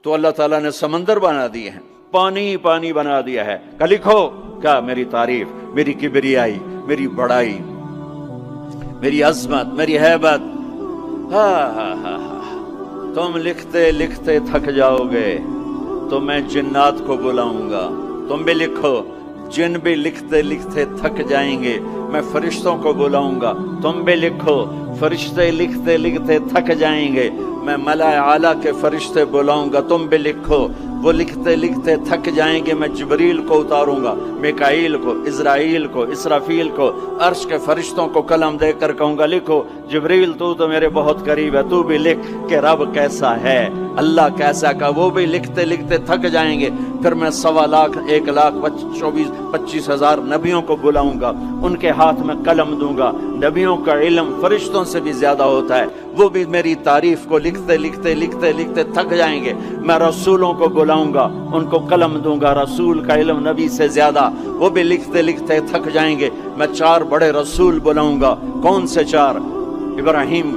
تو اللہ تعالیٰ نے سمندر بنا دیے ہیں، پانی پانی بنا دیا ہے کہ لکھو کیا میری تعریف، میری کبریائی، میری بڑائی، میری عظمت، میری ہیبت۔ تم لکھتے لکھتے تھک جاؤ گے تو میں جنات کو بلاؤں گا، تم بھی لکھو۔ جن بھی لکھتے لکھتے تھک جائیں گے میں فرشتوں کو بلاؤں گا، تم بھی لکھو۔ فرشتے لکھتے لکھتے تھک جائیں گے میں ملائے اعلیٰ کے فرشتے بلاؤں گا، تم بھی لکھو۔ وہ لکھتے لکھتے تھک جائیں گے میں جبریل کو اتاروں گا، میکائیل کو، اسرائیل کو، اسرافیل کو، عرش کے فرشتوں کو قلم دے کر کہوں گا لکھو۔ جبریل تو میرے بہت قریب ہے، تو بھی لکھ کہ رب کیسا ہے، اللہ کیسا کا۔ وہ بھی لکھتے لکھتے تھک جائیں گے، پھر میں 1.25 لاکھ 1,25,000 نبیوں کو بلاؤں گا، ان کے ہاتھ میں قلم دوں گا۔ نبیوں کا علم فرشتوں سے بھی زیادہ ہوتا ہے، وہ بھی میری تعریف کو لکھتے لکھتے لکھتے لکھتے تھک جائیں گے۔ میں رسولوں کو بلاؤں گا، ان کو قلم دوں گا، رسول کا علم نبی سے زیادہ، وہ بھی لکھتے لکھتے تھک جائیں گے۔ میں 4 بڑے رسول بلاؤں گا۔ کون سے 4؟ ابراہیم،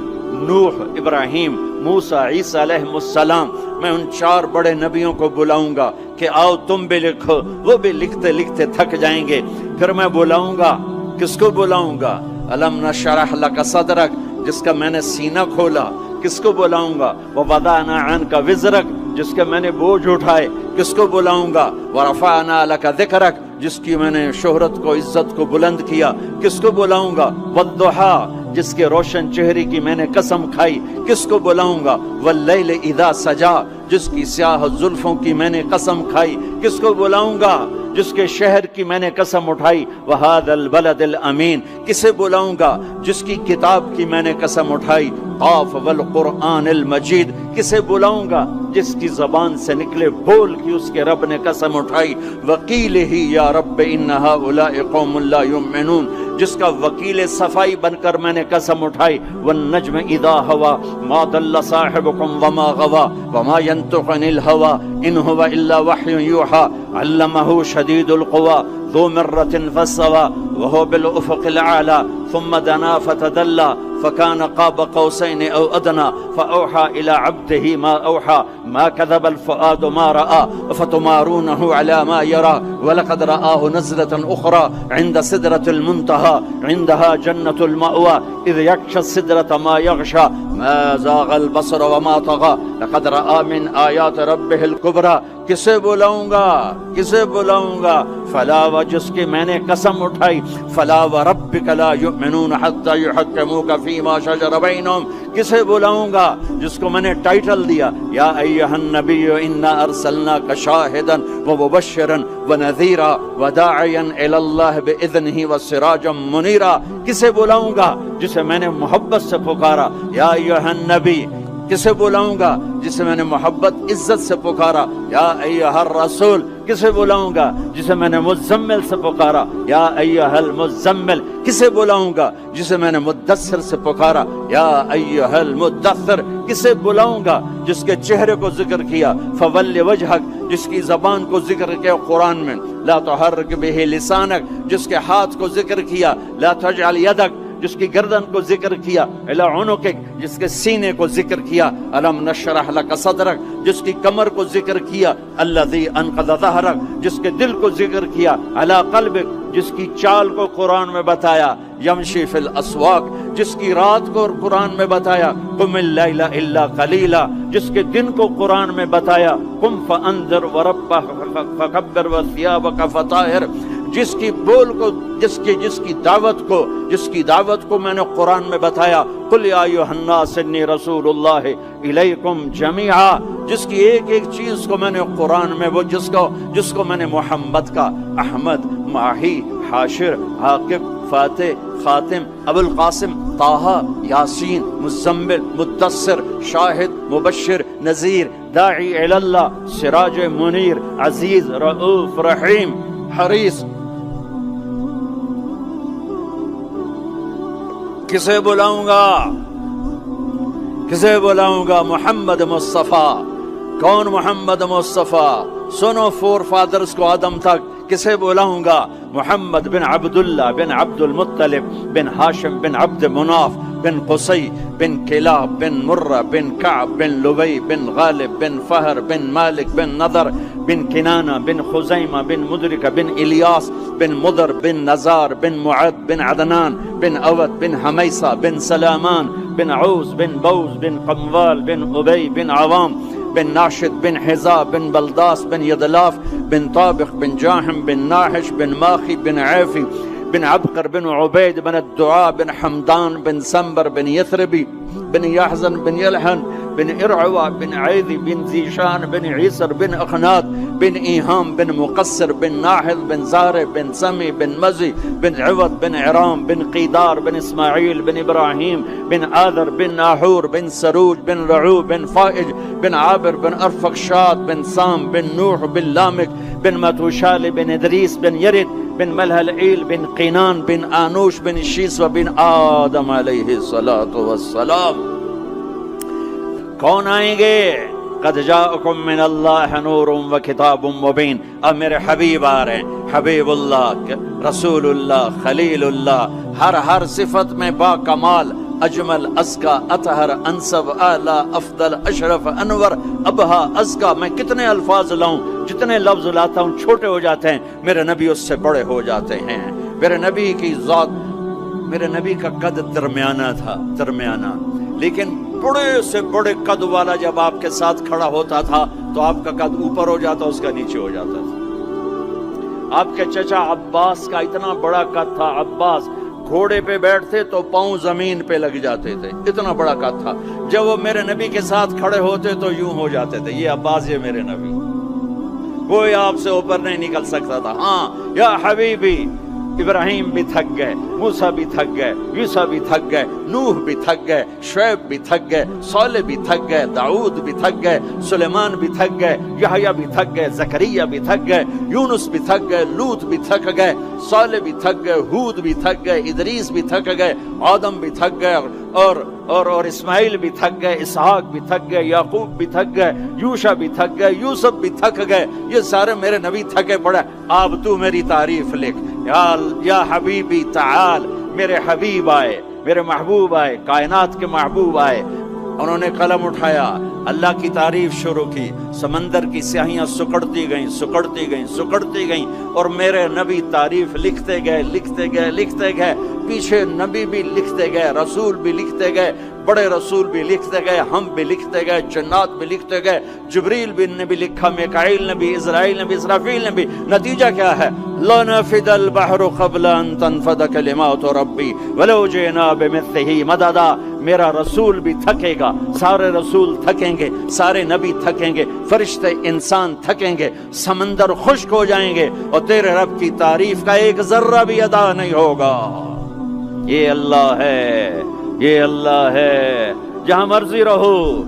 نوح، ابراہیم، موسیٰ، عیسیٰ علیہ السلام۔ میں ان 4 بڑے نبیوں کو بلاؤں گا کہ آؤ تم بھی لکھو، وہ بھی لکھتے لکھتے تھک جائیں گے۔ پھر میں بلاؤں گا، کس کو بلاؤں گا؟ الم نشرح لک صدرک، جس کا میں نے سینہ کھولا، کس کو بلاؤں گا؟ ووضعنا عنک وزرک، جس کے میں نے بوجھ اٹھائے، کس کو بلاؤں گا؟ ورفعنا لک ذکرک، جس کی میں نے شہرت کو، عزت کو بلند کیا، کس کو بلاؤں گا؟ والضحیٰ، جس کے روشن چہرے کی میں نے قسم کھائی، کس کو بلاؤں گا؟ واللیل اذا سجا، جس کی سیاہ زلفوں کی میں نے قسم کھائی، کس کو بلاؤں گا؟ جس کے شہر کی میں نے قسم اٹھائی۔ وہذا البلد الامین، کسے بلاؤں گا؟ جس کی کتاب کی میں نے قسم اٹھائی۔ قاف والقرآن المجید، کسے بلاؤں گا؟ جس کی زبان سے نکلے بول کی اس کے رب نے قسم اٹھائی۔ وکیلہ یا رب ان ہؤلاء قوم لا یؤمنون، جس کا وکیل صفائی بن کر میں نے قسم اٹھائی۔ والنجم اذا ہوا ما ضل صاحبکم وما غوا وما ينطق عن الهوى ان هو الا وحی یوحى علمہ شدید القوى ذو مرة فاستوى وهو بالافق الاعلى ثم دنا فتدلى فكان قاب قوسين او ادنى فاوحى الى عبده ما اوحى ما كذب الفؤاد ما راى افتمارونه على ما يرى ولقد رآه نزلة اخرى عند سدرة المنتهى عندها جنة المأوى اذ يغشى السدرة ما يغشى ما زاغ البصر وما طغى لقد رآ من آیات ربه الکبریٰ۔ کسے بلاؤں گا؟ کسے بلاؤں گا؟ فلا، و جس کی میں نے قسم اٹھائی۔ فلا وربک لا یؤمنون حتی یحکموک فیما شجر بینہم، کسے بلاؤں گا؟ جس کو میں نے ٹائٹل دیا یا ایھا النبی انا ارسلناک شاہدا ومبشرا ونذیرا وداعیا الی اللہ باذنہ وسراجا منیرا۔ کسے بلاؤں گا؟ جسے میں نے محبت سے پکارا یا ایھا النبی۔ کسے بلاؤں گا؟ جسے میں نے محبت عزت سے پکارا یا ایھا الرسول۔ کسے بلاؤں گا؟ جسے میں نے مزمل سے پکارا یا ایھا المزمل۔ کسے بلاؤں گا؟ جسے میں نے مدثر سے پکارا یا ایھا المدثر۔ کسے بلاؤں گا؟ جس کے چہرے کو ذکر کیا فول وجہک، جس کی زبان کو ذکر کیا قرآن میں لا تحرک بہ لسانک، جس کے ہاتھ کو ذکر کیا لا تجعل یدک، جس کی گردن کو ذکر کیا الی عنقک، جس کے سینے کو ذکر کیا الم نشرح لک صدرک، جس کی کمر کو ذکر کیا الذی انقض ظہرک، جس کے دل کو ذکر کیا علی قلبک، جس کی چال کو قرآن میں بتایا یمشی فی الاسواق، جس کی رات کو قرآن میں بتایا قم اللیل الا قلیلا، جس کے دن کو قرآن میں بتایا قم فانذر وربک فکبر وثیابک فطہر، جس کی بول کو، جس کی دعوت کو میں نے قرآن میں بتایا قل یا ایھا الناس انی رسول اللہ الیکم جمیعا، جس کی ایک ایک چیز کو میں نے قرآن میں، وہ جس کو میں نے محمد کا احمد، ماہی، حاشر، عاقب، فاتح، خاتم، ابو القاسم، طٰہٰ، یاسین، مزمل، مدثر، شاہد، مبشر، نذیر، داعی الی اللہ، سراج منیر، عزیز، رؤوف، رحیم، حریص۔ کسے بلاؤں گا؟ کسے بلاؤں گا؟ محمد مصطفیٰ۔ کون محمد مصطفیٰ؟ سنو فور فادرز کو آدم تک، کسے بلاؤں گا؟ محمد بن عبداللہ بن عبد المطلب بن ہاشم بن عبد مناف بن قصي بن كلاب بن مرة بن كعب بن لبي بن غالب بن فهر بن مالك بن نضر بن كنانة بن خزيمة بن مدركة بن إلياس بن مضر بن نزار بن معد بن عدنان بن أود بن حميصة بن سلامان بن عوز بن بوز بن قموال بن أبي بن عوام بن ناشد بن حزا بن بلداس بن يدلاف بن طابخ بن جاحم بن ناحش بن ماخي بن عافي بن عبقر بن عبيد بن الدعاء بن حمدان بن سنبر بن يثربي بن يحزن بن يلحن بن إرعوى بن عيذي بن زيشان بن عيسر بن أخنات بن إيهام بن مقصر بن ناحذ بن زارع بن سمي بن مزي بن عوض بن عرام بن قيدار بن إسماعيل بن إبراهيم بن آذر بن ناحور بن سروج بن رعو بن فائج بن عابر بن أرفقشاد بن سام بن نوح بن لامك بن متوشال بن إدريس بن يرد بن ملهلعيل بن قينان بن آنوش بن شيس وبن آدم علیہ الصلاۃ والسلام. کون آئیں گے؟ قد جاءکم من اللہ نور و کتاب مبین. اب میرے حبیب آ رہے ہیں، حبیب اللہ، رسول اللہ، خلیل اللہ، ہر صفت میں با کمال، اجمل، ازکا، اطہر، انسب، اعلی، افضل، اشرف، انور، ابہا، ازکا. میں کتنے الفاظ لاؤں، جتنے لفظ لاتا ہوں چھوٹے ہو جاتے ہیں، میرے نبی اس سے بڑے ہو جاتے ہیں. میرے نبی کی ذات، میرے نبی کا قد درمیانہ تھا، درمیانہ، لیکن بڑے سے بڑے قد والا جب آپ کے ساتھ کھڑا ہوتا تھا تو آپ کا قد اوپر ہو جاتا، اس کا نیچے ہو جاتا تھا. آپ کے چچا عباس کا اتنا بڑا قد تھا، عباس گھوڑے پہ بیٹھتے تو پاؤں زمین پہ لگ جاتے تھے، اتنا بڑا قد تھا. جب وہ میرے نبی کے ساتھ کھڑے ہوتے تو یوں ہو جاتے تھے. یہ عباس، یہ میرے نبی، کوئی آپ سے اوپر نہیں نکل سکتا تھا. ہاں یا حبیبی، ابراہیم بھی تھک گئے، موسیٰ بھی تھک گئے، یوسف بھی تھک گئے، نوح بھی تھک گئے، شعیب بھی تھک گئے، صالح بھی تھک گئے، داؤد بھی تھک گئے، سلیمان بھی تھک گئے، یحییٰ بھی تھک گئے، زکریا بھی تھک گئے، یونس بھی تھک گئے، لوط بھی تھک گئے، صالح بھی تھک گئے، ہود بھی تھک گئے، ادریس بھی تھک گئے، آدم بھی تھک گئے، اور اسماعیل بھی تھک گئے، اسحاق بھی تھک گئے، یعقوب بھی تھک گئے، یوشع بھی تھک گئے، یوسف بھی تھک گئے. یہ سارے میرے نبی تھکے پڑے. اب تو میری تعریف لکھ. یا حبیبی تعال. میرے حبیب آئے، میرے محبوب آئے، کائنات کے محبوب آئے. انہوں نے قلم اٹھایا، اللہ کی تعریف شروع کی. سمندر کی سیاہیاں سکڑتی گئیں، سکڑتی گئیں، سکڑتی گئیں، اور میرے نبی تعریف لکھتے گئے، لکھتے گئے، لکھتے گئے. پیچھے نبی بھی لکھتے گئے، رسول بھی لکھتے گئے، بڑے رسول بھی لکھتے گئے، ہم بھی لکھتے گئے، جنات بھی لکھتے گئے، جبریل نے بھی لکھا، میکائیل نے بھی، اسرائیل نے بھی، اسرافیل نے بھی. نتیجہ کیا ہے؟ لنفد البحر قبل ان تنفد کلمات ربی ولو جئنا بمثلہ مددا. میرا رسول بھی تھکے گا، سارے رسول تھکیں گے، سارے نبی تھکیں گے، فرشتے انسان تھکیں گے، سمندر خشک ہو جائیں گے، اور تیرے رب کی تعریف کا ایک ذرہ بھی ادا نہیں ہوگا. یہ اللہ ہے، یہ اللہ ہے. جہاں مرضی رہو،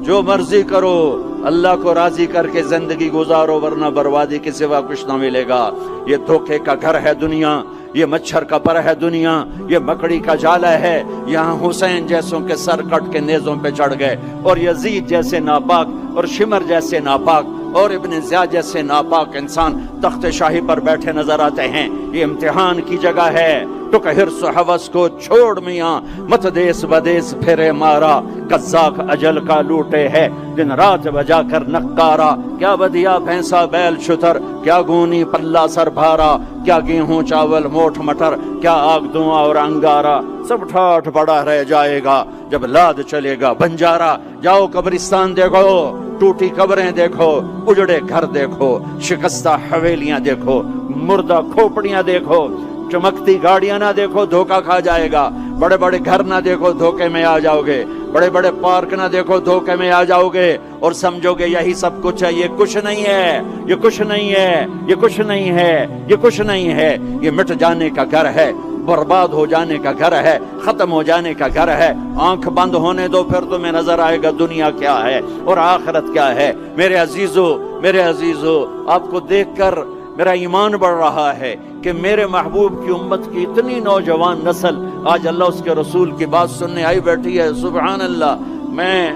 جو مرضی کرو، اللہ کو راضی کر کے زندگی گزارو، ورنہ بربادی کے سوا کچھ نہ ملے گا. یہ دھوکے کا گھر ہے دنیا، یہ مچھر کا پر ہے دنیا، یہ مکڑی کا جالا ہے. یہاں حسین جیسوں کے سر کٹ کے نیزوں پہ چڑھ گئے، اور یزید جیسے ناپاک، اور شمر جیسے ناپاک، اور ابن زیاد جیسے ناپاک انسان تخت شاہی پر بیٹھے نظر آتے ہیں. یہ امتحان کی جگہ ہے. ٹک حرص و حوث کو چھوڑ میاں، مت دیس بدیس پھرے مارا. قزاق اجل کا لوٹے ہے، دن رات بجا کر نقارا. کیا بدیا بھینسا بیل شتر، کیا گونی پلہ سر بھارا، کیا گیہوں چاول موٹھ مٹر، کیا آگ دھواں اور انگارا. سب ٹھاٹھ پڑا رہ جائے گا جب لاد چلے گا بنجارا. جاؤ قبرستان دیکھو، ٹوٹی قبریں دیکھو، اجڑے گھر دیکھو، شکستہ حویلیاں دیکھو، مردہ کھوپڑیاں دیکھو، چمکتی گاڑیاں نہ دیکھو، دھوکہ کھا جائے گا. بڑے بڑے گھر نہ دیکھو، دھوکے میں آ جاؤ گے. بڑے بڑے پارک نہ دیکھو، دھوکے میں آ جاؤ گے، اور سمجھو گے یہی سب کچھ ہے. یہ کچھ نہیں ہے، یہ کچھ نہیں ہے، یہ کچھ نہیں ہے، یہ کچھ نہیں ہے. یہ مٹ جانے کا گھر ہے، برباد ہو جانے کا گھر ہے، ختم ہو جانے کا گھر ہے. آنکھ بند ہونے دو، پھر تمہیں نظر آئے گا دنیا کیا ہے اور آخرت کیا ہے. میرے عزیزو، میرے عزیزو، آپ کو دیکھ کر میرا ایمان بڑھ رہا ہے کہ میرے محبوب کی امت کی اتنی نوجوان نسل آج اللہ اس کے رسول کی بات سننے آئی بیٹھی ہے. سبحان اللہ. میں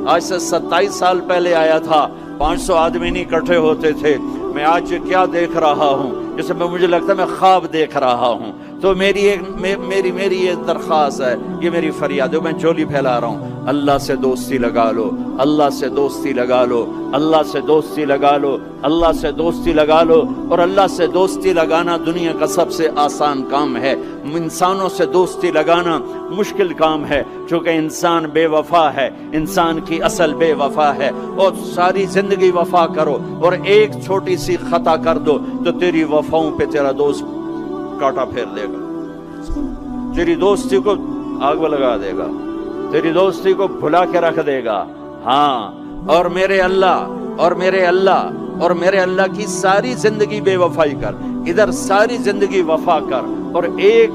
آج سے 27 سال پہلے آیا تھا، 500 آدمی نہیں اکٹھے ہوتے تھے. میں آج کیا دیکھ رہا ہوں، جسے مجھے لگتا ہے میں خواب دیکھ رہا ہوں. تو میری یہ درخواست ہے، یہ میری فریاد ہے، میں جھولی پھیلا رہا ہوں، اللہ سے دوستی لگا لو، اللہ سے دوستی لگا لو، اللہ سے دوستی لگا لو، اللہ سے دوستی لگا لو۔ اور اللہ سے دوستی لگانا دنیا کا سب سے آسان کام ہے، انسانوں سے دوستی لگانا مشکل کام ہے، چونکہ انسان بے وفا ہے، انسان کی اصل بے وفا ہے۔ اور ساری زندگی وفا کرو اور ایک چھوٹی سی خطا کر دو تو تیری وفاؤں پہ تیرا دوست کاٹا پھیر دے گا، تیری دوستی کو آگ میں لگا دے گا، تیری دوستی کو بھلا کے رکھ دے گا۔ ہاں، اور میرے اللہ کی ساری زندگی بے وفائی کر، ادھر ساری زندگی وفا کر، اور ایک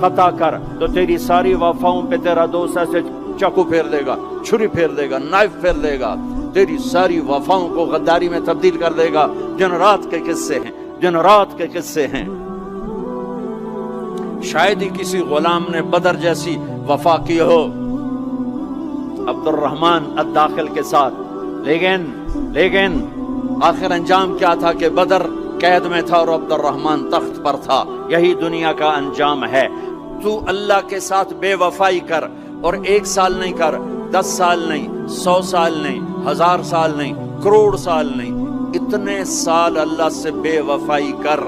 خطا کر تو تیری ساری وفاؤں پہ تیرا دوست ایسے چاقو پھیر دے گا، چھری پھیر دے گا، نائف پھیر دے گا، تیری ساری وفاؤں کو غداری میں تبدیل کر دے گا۔ جن رات کے قصے ہیں، جن رات کے قصے ہیں۔ شاید ہی کسی غلام نے بدر جیسی وفا کی ہو عبد الرحمن الداخل کے ساتھ، لیکن آخر انجام کیا تھا کہ بدر قید میں تھا اور عبد الرحمن تخت پر تھا۔ یہی دنیا کا انجام ہے۔ تو اللہ کے ساتھ بے وفائی کر، اور 1 سال نہیں کر، 10 سال نہیں، 100 سال نہیں، 1000 سال نہیں، کروڑ سال نہیں، اتنے سال اللہ سے بے وفائی کر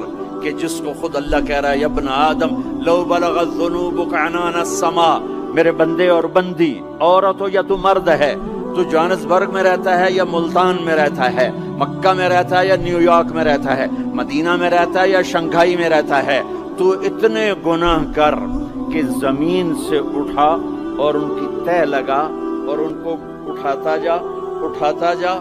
کہ جس کو خود اللہ کہہ رہا ہے، یا ابن آدم لو بلغت ذنوبک عنان السماء، میرے بندے اور بندی، عورت ہو یا تو مرد ہے، تو جوہانسبرگ میں رہتا ہے یا ملتان میں رہتا ہے، مکہ میں رہتا ہے یا نیو یارک میں رہتا ہے، مدینہ میں رہتا ہے یا شنگھائی میں رہتا ہے، تو اتنے گناہ کر کہ زمین سے اٹھا اور ان کی تہ لگا اور ان کو اٹھاتا جا، اٹھاتا جا،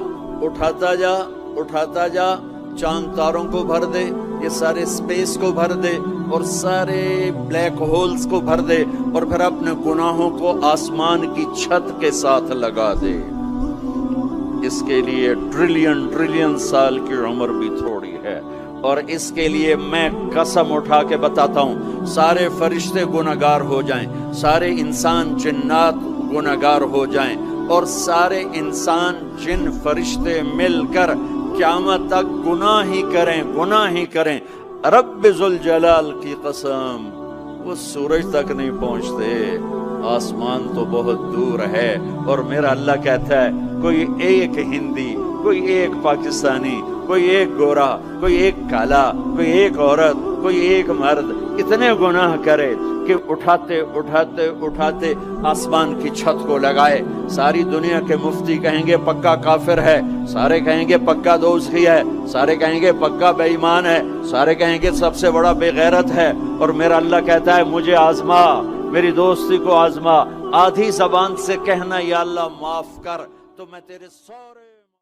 اٹھاتا جا، اٹھاتا جا، چاند تاروں کو بھر دے، یہ سارے سپیس کو بھر دے اور سارے بلیک ہولز کو بھر دے، اور پھر اپنے گناہوں کو آسمان کی چھت کے ساتھ لگا دے۔ اس کے لیے ٹریلین سال کی عمر بھی تھوڑی ہے، اور اس کے لیے میں قسم اٹھا کے بتاتا ہوں، سارے فرشتے گناہگار ہو جائیں، سارے انسان جنات گناہگار ہو جائیں، اور سارے انسان جن فرشتے مل کر قیامت تک گناہ ہی کریں، رب ذوالجلال کی قسم وہ سورج تک نہیں پہنچتے، آسمان تو بہت دور ہے۔ اور میرا اللہ کہتا ہے، کوئی ایک ہندی، کوئی ایک پاکستانی، کوئی ایک گورا، کوئی ایک کالا، کوئی ایک عورت، کوئی ایک مرد اتنے گناہ کرے کہ اٹھاتے آسمان کی چھت کو لگائے، ساری دنیا کے مفتی کہیں گے پکا کافر ہے، سارے کہیں گے پکا دوزخی ہے، سارے کہیں گے پکا بے ایمان ہے، سارے کہیں گے سب سے بڑا بے غیرت ہے، اور میرا اللہ کہتا ہے مجھے آزما، میری دوستی کو آزما، آدھی زبان سے کہنا یا اللہ معاف کر، تو میں تیرے سارے